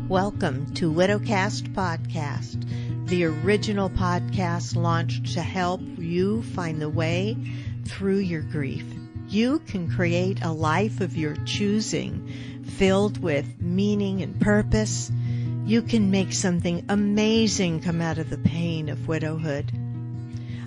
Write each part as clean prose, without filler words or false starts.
Welcome to Widowcast Podcast, the original podcast launched to help you find the way through your grief. You can create a life of your choosing, filled with meaning and purpose. You can make something amazing come out of the pain of widowhood.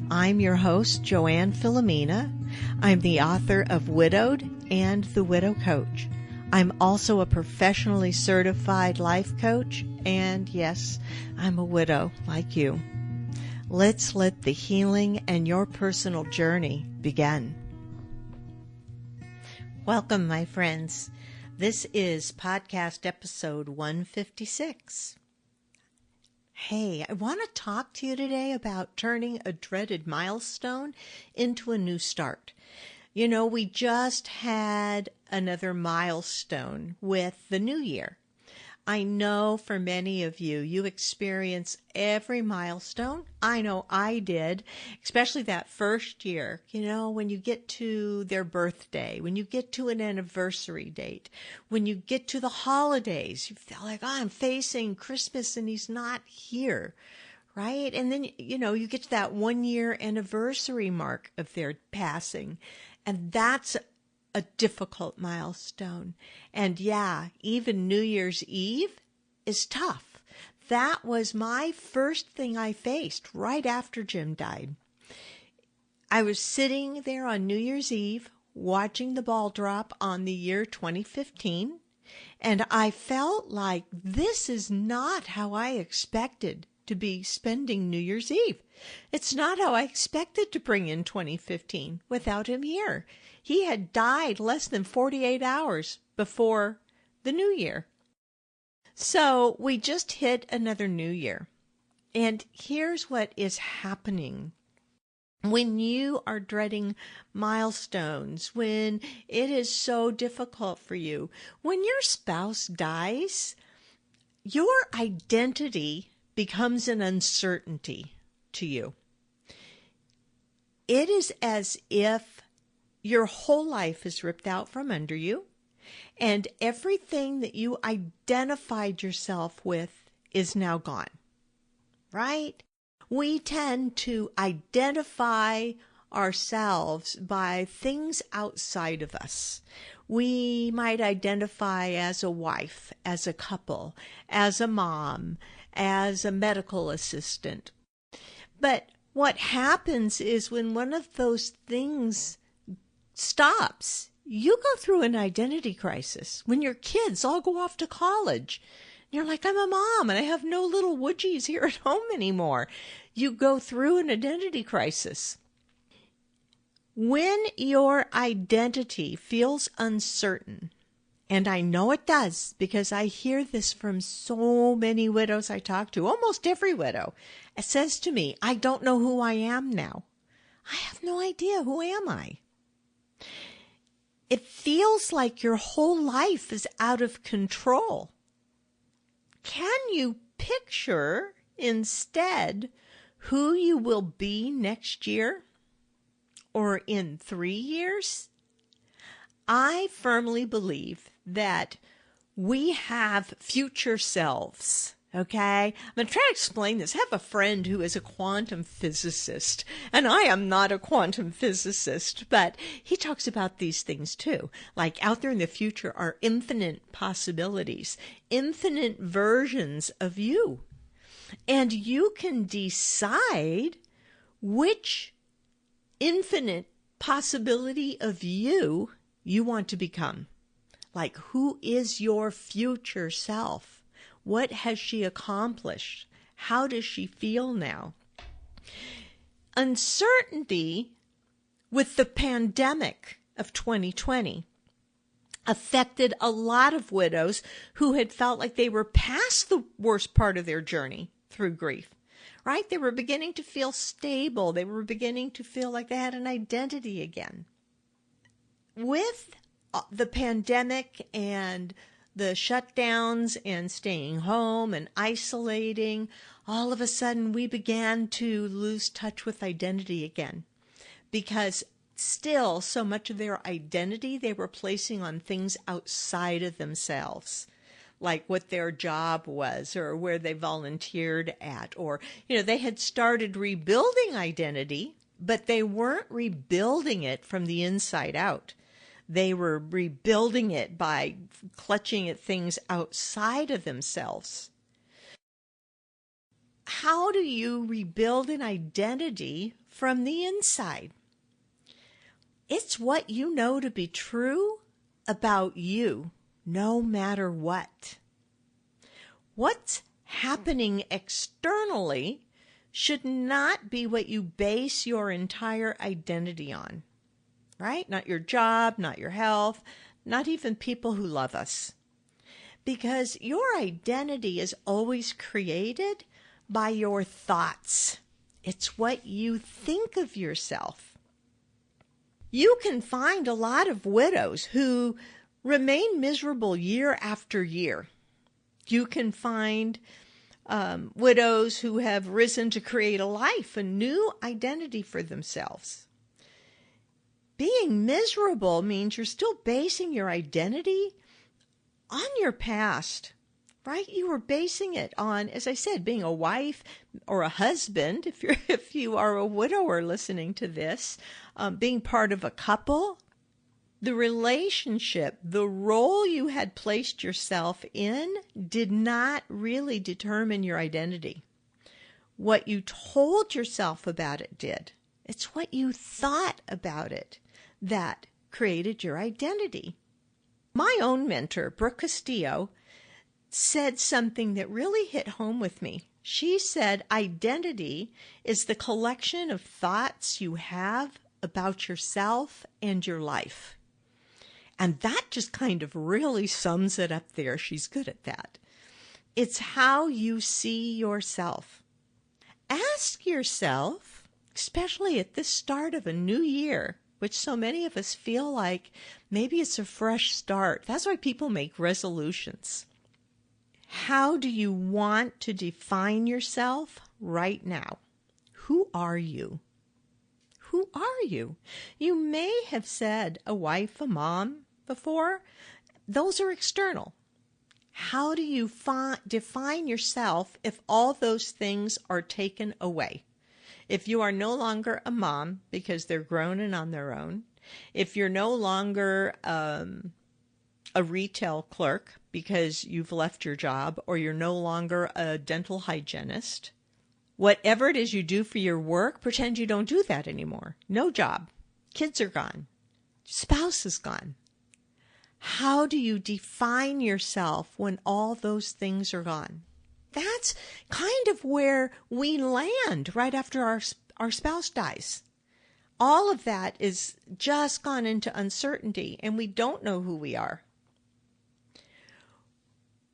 I'm your host, Joanne Philomena. I'm the author of Widowed and The Widow Coach. I'm also a professionally certified life coach, and yes, I'm a widow like you. Let's let the healing and your personal journey begin. Welcome, my friends. This is podcast episode 156. Hey, I want to talk to you today about turning a dreaded milestone into a new start. You know, we just had another milestone with the new year. I know for many of you, you experience every milestone. I know I did, especially that first year, you know, when you get to their birthday, when you get to an anniversary date, when you get to the holidays, you feel like, oh, I'm facing Christmas and he's not here, right? And then, you know, you get to that 1 year anniversary mark of their passing. And that's a difficult milestone. And yeah, even New Year's Eve is tough. That was my first thing I faced right after Jim died. I was sitting there on New Year's Eve watching the ball drop on the year 2015, and I felt like this is not how I expected to be spending New Year's Eve. It's not how I expected to bring in 2015 without him here. He had died less than 48 hours before the new year. So we just hit another new year. And here's what is happening. When you are dreading milestones, when it is so difficult for you, when your spouse dies, your identity becomes an uncertainty to you. It is as if your whole life is ripped out from under you, and everything that you identified yourself with is now gone, right? We tend to identify ourselves by things outside of us. We might identify as a wife, as a couple, as a mom, as a medical assistant. But what happens is when one of those things stops, you go through an identity crisis. When your kids all go off to college, you're like, I'm a mom and I have no little woodgies here at home anymore. You go through an identity crisis. When your identity feels uncertain, and I know it does because I hear this from so many widows I talk to, almost every widow. It says to me, I don't know who I am now. I have no idea. Who am I? It feels like your whole life is out of control. Can you picture instead who you will be next year or in 3 years? I firmly believe that we have future selves, okay? I'm going to try to explain this. I have a friend who is a quantum physicist, and I am not a quantum physicist, but he talks about these things too. Like out there in the future are infinite possibilities, infinite versions of you. And you can decide which infinite possibility of you want to become. Like, who is your future self? What has she accomplished? How does she feel now? Uncertainty with the pandemic of 2020 affected a lot of widows who had felt like they were past the worst part of their journey through grief, right? They were beginning to feel stable. They were beginning to feel like they had an identity again. With the pandemic and the shutdowns and staying home and isolating, all of a sudden we began to lose touch with identity again, because still so much of their identity they were placing on things outside of themselves, like what their job was or where they volunteered at, or, they had started rebuilding identity, but they weren't rebuilding it from the inside out. They were rebuilding it by clutching at things outside of themselves. How do you rebuild an identity from the inside? It's what you know to be true about you, no matter what. What's happening externally should not be what you base your entire identity on, right? Not your job, not your health, not even people who love us. Because your identity is always created by your thoughts. It's what you think of yourself. You can find a lot of widows who remain miserable year after year. You can find widows who have risen to create a life, a new identity for themselves. Being miserable means you're still basing your identity on your past, right? You were basing it on, as I said, being a wife or a husband, if you are a widower listening to this, being part of a couple. The relationship, the role you had placed yourself in did not really determine your identity. What you told yourself about it did. It's what you thought about it that created your identity. My own mentor, Brooke Castillo, said something that really hit home with me. She said, identity is the collection of thoughts you have about yourself and your life. And that just kind of really sums it up there. She's good at that. It's how you see yourself. Ask yourself, especially at this start of a new year, which so many of us feel like maybe it's a fresh start. That's why people make resolutions. How do you want to define yourself right now? Who are you? Who are you? You may have said a wife, a mom before. Those are external. How do you define yourself if all those things are taken away? If you are no longer a mom because they're grown and on their own, if you're no longer a retail clerk because you've left your job, or you're no longer a dental hygienist, whatever it is you do for your work, pretend you don't do that anymore. No job. Kids are gone. Spouse is gone. How do you define yourself when all those things are gone? That's kind of where we land right after our spouse dies. All of that is just gone into uncertainty, and we don't know who we are.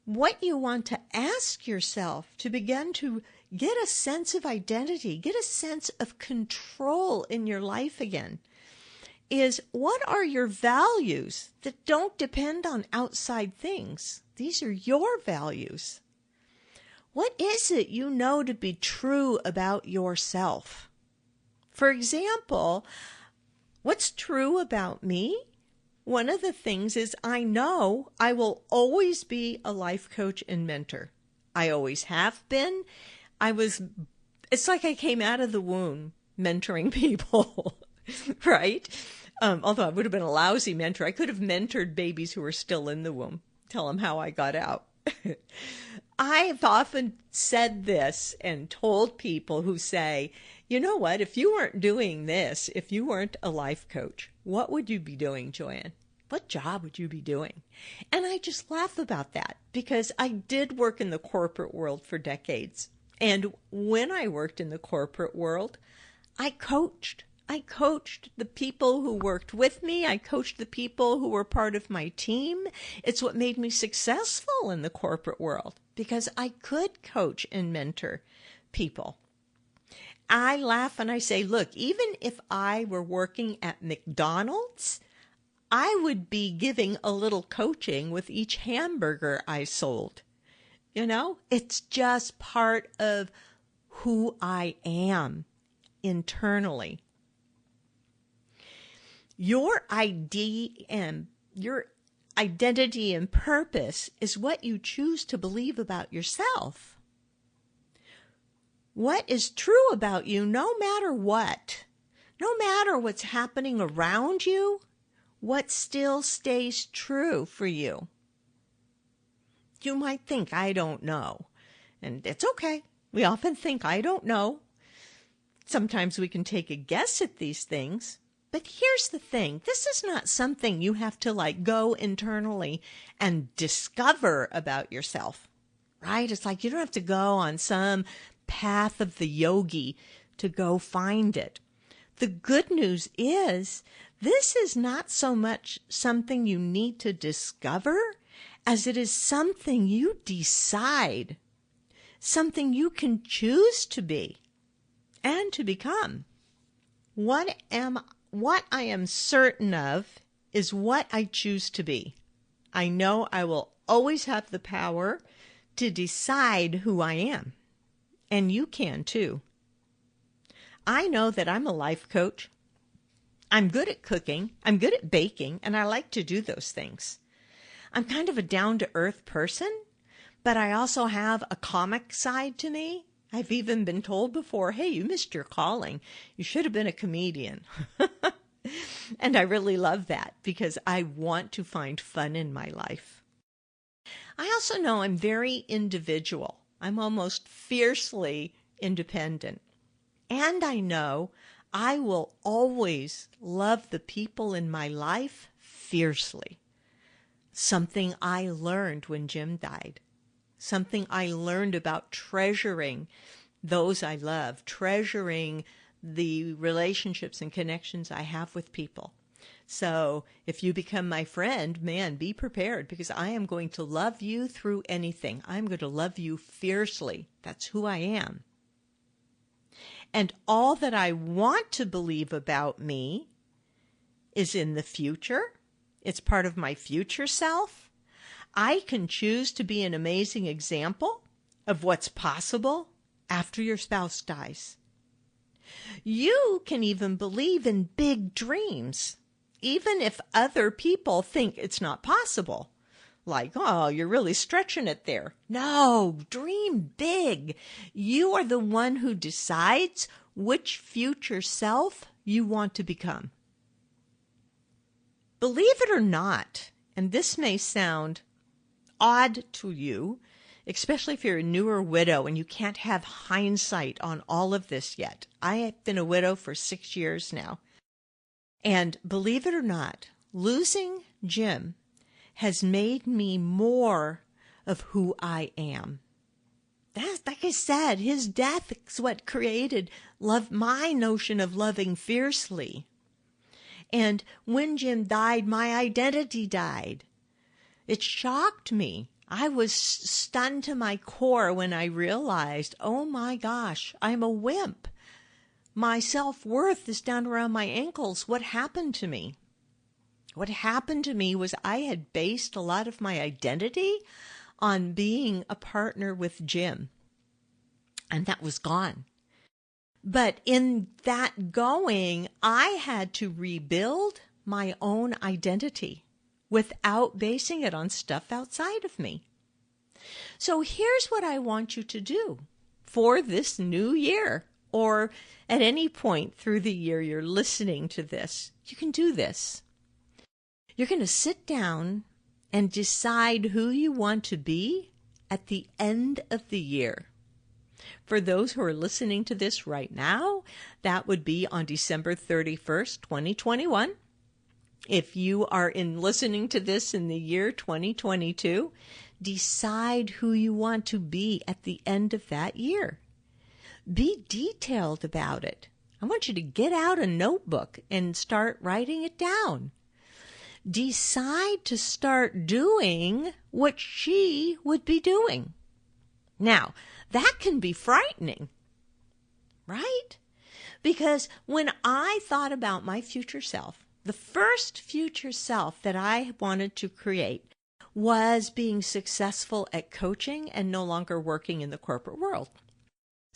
What you want to ask yourself to begin to get a sense of identity, get a sense of control in your life again, is what are your values that don't depend on outside things? These are your values. What is it you know to be true about yourself? For example, what's true about me? One of the things is I know I will always be a life coach and mentor. I always have been. It's like I came out of the womb mentoring people, right? Although I would have been a lousy mentor. I could have mentored babies who were still in the womb, tell them how I got out. I've often said this and told people who say, you know what, if you weren't doing this, if you weren't a life coach, what would you be doing, Joanne? What job would you be doing? And I just laugh about that because I did work in the corporate world for decades. And when I worked in the corporate world, I coached. I coached the people who worked with me. I coached the people who were part of my team. It's what made me successful in the corporate world because I could coach and mentor people. I laugh and I say, look, even if I were working at McDonald's, I would be giving a little coaching with each hamburger I sold. You know, it's just part of who I am internally. Your ID and your identity and purpose is what you choose to believe about yourself. What is true about you, no matter what, no matter what's happening around you, what still stays true for you. You might think, I don't know. And it's okay. We often think, I don't know. Sometimes we can take a guess at these things. But here's the thing. This is not something you have to go internally and discover about yourself, right? It's like you don't have to go on some path of the yogi to go find it. The good news is this is not so much something you need to discover as it is something you decide, something you can choose to be and to become. What I am certain of is what I choose to be. I know I will always have the power to decide who I am, and you can too. I know that I'm a life coach. I'm good at cooking, I'm good at baking, and I like to do those things. I'm kind of a down-to-earth person, but I also have a comic side to me. I've even been told before, hey, you missed your calling. You should have been a comedian. And I really love that because I want to find fun in my life. I also know I'm very individual. I'm almost fiercely independent. And I know I will always love the people in my life fiercely. Something I learned when Jim died. Something I learned about treasuring those I love, treasuring the relationships and connections I have with people. So if you become my friend, man, be prepared because I am going to love you through anything. I'm going to love you fiercely. That's who I am. And all that I want to believe about me is in the future. It's part of my future self. I can choose to be an amazing example of what's possible after your spouse dies. You can even believe in big dreams, even if other people think it's not possible. Like, oh, you're really stretching it there. No, dream big. You are the one who decides which future self you want to become. Believe it or not, and this may sound odd to you, especially if you're a newer widow and you can't have hindsight on all of this yet. I have been a widow for 6 years now. And believe it or not, losing Jim has made me more of who I am. That's, like I said, his death is what created my notion of loving fiercely. And when Jim died, my identity died. It shocked me. I was stunned to my core when I realized, oh my gosh, I'm a wimp. My self-worth is down around my ankles. What happened to me? What happened to me was I had based a lot of my identity on being a partner with Jim. And that was gone. But in that going, I had to rebuild my own identity without basing it on stuff outside of me. So here's what I want you to do for this new year, or at any point through the year you're listening to this. You can do this. You're going to sit down and decide who you want to be at the end of the year. For those who are listening to this right now, that would be on December 31st, 2021. If you are listening to this in the year 2022, decide who you want to be at the end of that year. Be detailed about it. I want you to get out a notebook and start writing it down. Decide to start doing what she would be doing. Now, that can be frightening, right? Because when I thought about my future self, the first future self that I wanted to create was being successful at coaching and no longer working in the corporate world.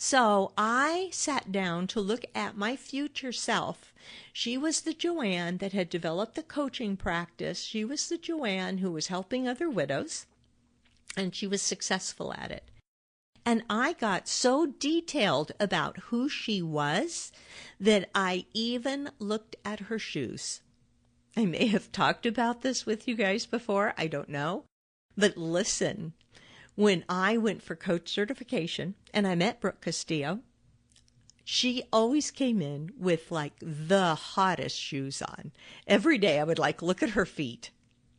So I sat down to look at my future self. She was the Joanne that had developed the coaching practice. She was the Joanne who was helping other widows, and she was successful at it. And I got so detailed about who she was that I even looked at her shoes. I may have talked about this with you guys before, I don't know. But listen, when I went for coach certification and I met Brooke Castillo, she always came in with like the hottest shoes on. Every day I would like look at her feet.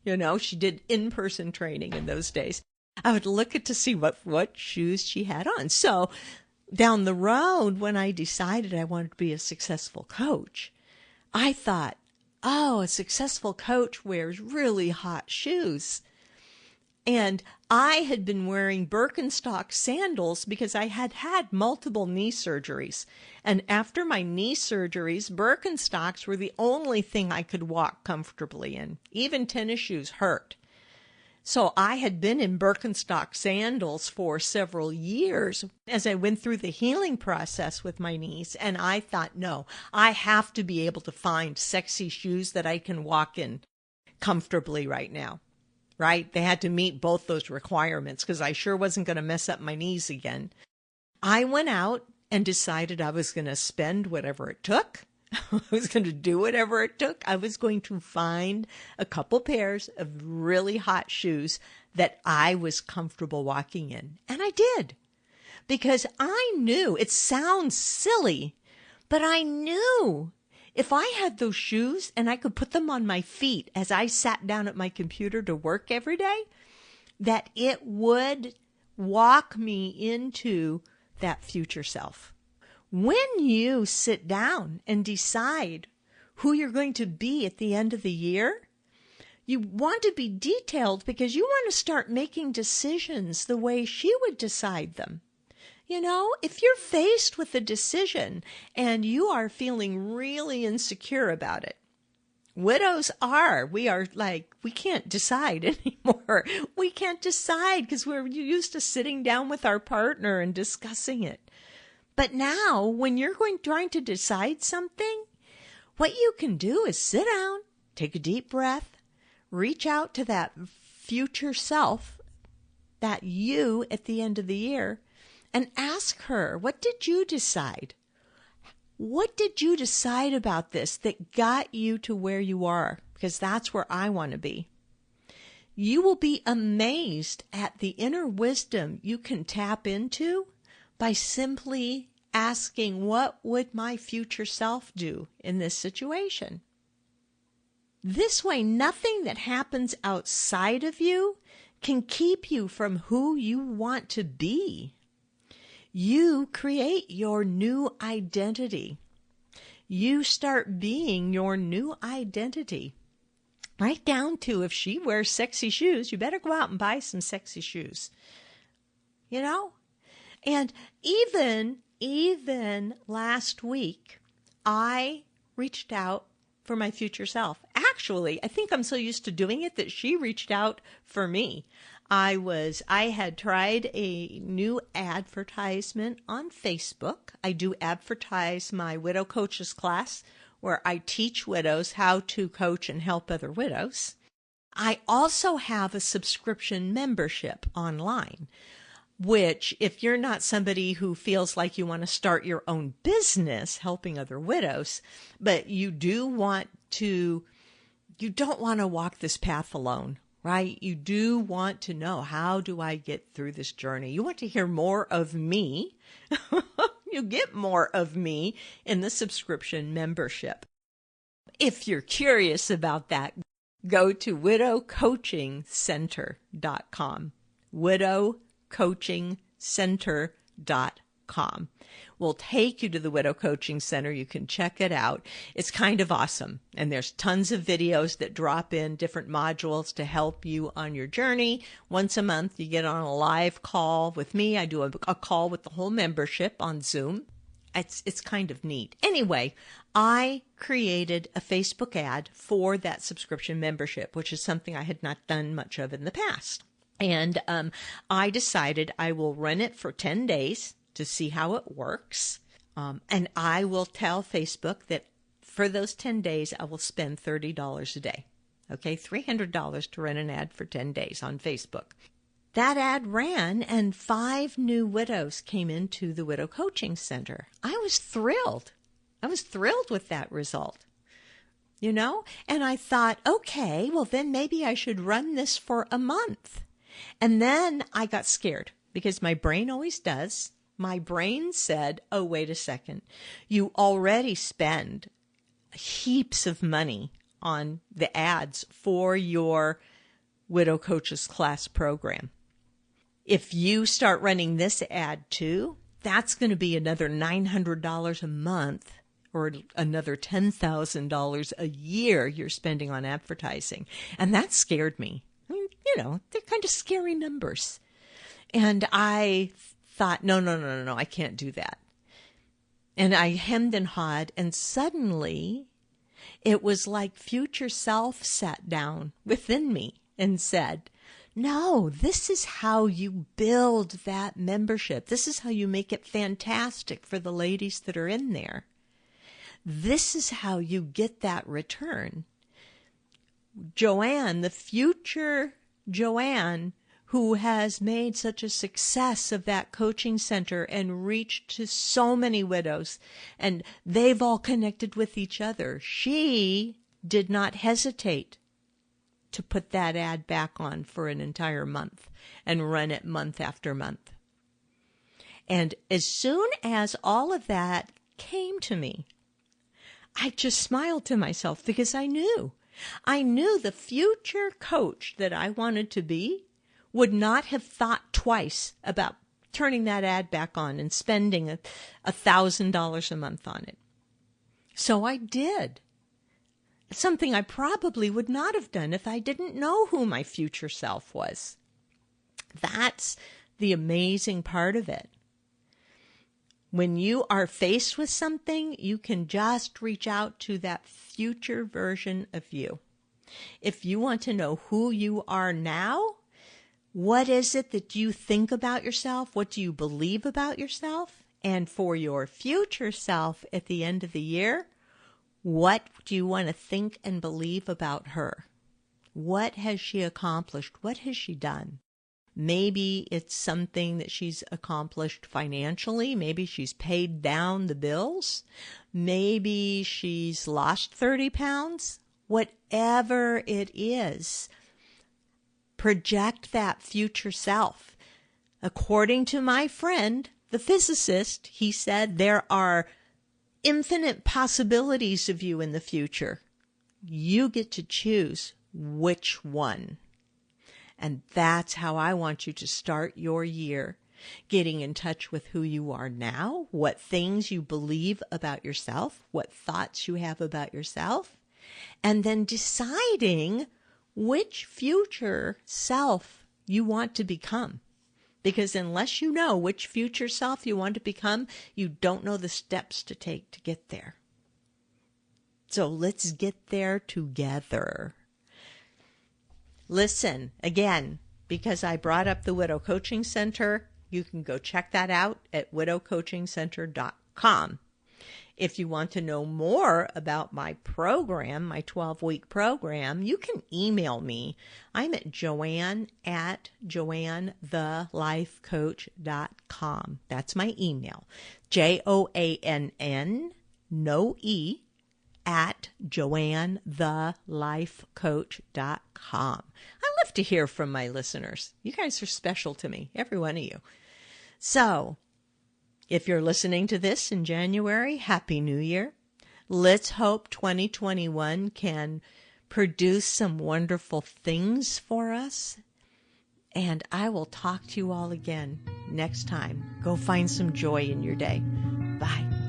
You know, she did in-person training in those days. I would look at to see what shoes she had on. So down the road, when I decided I wanted to be a successful coach, I thought, oh, a successful coach wears really hot shoes. And I had been wearing Birkenstock sandals because I had had multiple knee surgeries. And after my knee surgeries, Birkenstocks were the only thing I could walk comfortably in. Even tennis shoes hurt. So I had been in Birkenstock sandals for several years as I went through the healing process with my knees. And I thought, no, I have to be able to find sexy shoes that I can walk in comfortably right now. Right? They had to meet both those requirements because I sure wasn't going to mess up my knees again. I went out and decided I was going to spend whatever it took. I was going to do whatever it took. I was going to find a couple pairs of really hot shoes that I was comfortable walking in. And I did. Because I knew, it sounds silly, but I knew if I had those shoes and I could put them on my feet as I sat down at my computer to work every day, that it would walk me into that future self. When you sit down and decide who you're going to be at the end of the year, you want to be detailed because you want to start making decisions the way she would decide them. You know, if you're faced with a decision and you are feeling really insecure about it, widows we are like, we can't decide anymore. We can't decide because we're used to sitting down with our partner and discussing it. But now when you're trying to decide something, what you can do is sit down, take a deep breath, reach out to that future self, that you at the end of the year, and ask her, what did you decide? What did you decide about this that got you to where you are? Because that's where I want to be. You will be amazed at the inner wisdom you can tap into by simply asking, what would my future self do in this situation? This way, nothing that happens outside of you can keep you from who you want to be. You create your new identity. You start being your new identity. Right down to if she wears sexy shoes, you better go out and buy some sexy shoes. You know? And even last week, I reached out for my future self. Actually, I think I'm so used to doing it that she reached out for me. I had tried a new advertisement on Facebook. I do advertise my Widow Coaches class where I teach widows how to coach and help other widows. I also have a subscription membership online, which if you're not somebody who feels like you want to start your own business helping other widows, but you don't want to walk this path alone. Right? You do want to know, how do I get through this journey? You want to hear more of me. You get more of me in the subscription membership. If you're curious about that, go to widowcoachingcenter.com. widowcoachingcenter.com. We'll take you to the Widow Coaching Center. You can check it out. It's kind of awesome. And there's tons of videos that drop in different modules to help you on your journey. Once a month, you get on a live call with me. I do a call with the whole membership on Zoom. It's kind of neat. Anyway, I created a Facebook ad for that subscription membership, which is something I had not done much of in the past. And I decided I will run it for 10 days to see how it works. And I will tell Facebook that for those 10 days, I will spend $30 a day. Okay, $300 to run an ad for 10 days on Facebook. That ad ran, and 5 new widows came into the Widow Coaching Center. I was thrilled. I was thrilled with that result. You know, and I thought, okay, well, then maybe I should run this for a month. And then I got scared, because my brain always does. My brain said, oh, wait a second. You already spend heaps of money on the ads for your Widow Coaches class program. If you start running this ad too, that's going to be another $900 a month, or another $10,000 a year you're spending on advertising. And that scared me. I mean, you know, they're kind of scary numbers. And I thought, no, I can't do that. And I hemmed and hawed, and suddenly it was like future self sat down within me and said, no, this is how you build that membership. This is how you make it fantastic for the ladies that are in there. This is how you get that return. Joanne, the future Joanne, who has made such a success of that coaching center and reached to so many widows, and they've all connected with each other. She did not hesitate to put that ad back on for an entire month and run it month after month. And as soon as all of that came to me, I just smiled to myself, because I knew the future coach that I wanted to be would not have thought twice about turning that ad back on and spending $1,000 a month on it. So I did. Something I probably would not have done if I didn't know who my future self was. That's the amazing part of it. When you are faced with something, you can just reach out to that future version of you. If you want to know who you are now, what is it that you think about yourself? What do you believe about yourself? And for your future self at the end of the year, what do you want to think and believe about her? What has she accomplished? What has she done? Maybe it's something that she's accomplished financially. Maybe she's paid down the bills. Maybe she's lost 30 pounds. Whatever it is, project that future self. According to my friend, the physicist, he said there are infinite possibilities of you in the future. You get to choose which one. And that's how I want you to start your year, getting in touch with who you are now, what things you believe about yourself, what thoughts you have about yourself, and then deciding which future self you want to become. Because unless you know which future self you want to become, you don't know the steps to take to get there. So let's get there together. Listen, again, because I brought up the Widow Coaching Center, you can go check that out at widowcoachingcenter.com. If you want to know more about my program, my 12-week program, you can email me. I'm at joanne@joannethelifecoach.com. That's my email. JOANN, no E, at joannethelifecoach.com. I love to hear from my listeners. You guys are special to me, every one of you. So, if you're listening to this in January, Happy New Year. Let's hope 2021 can produce some wonderful things for us. And I will talk to you all again next time. Go find some joy in your day. Bye.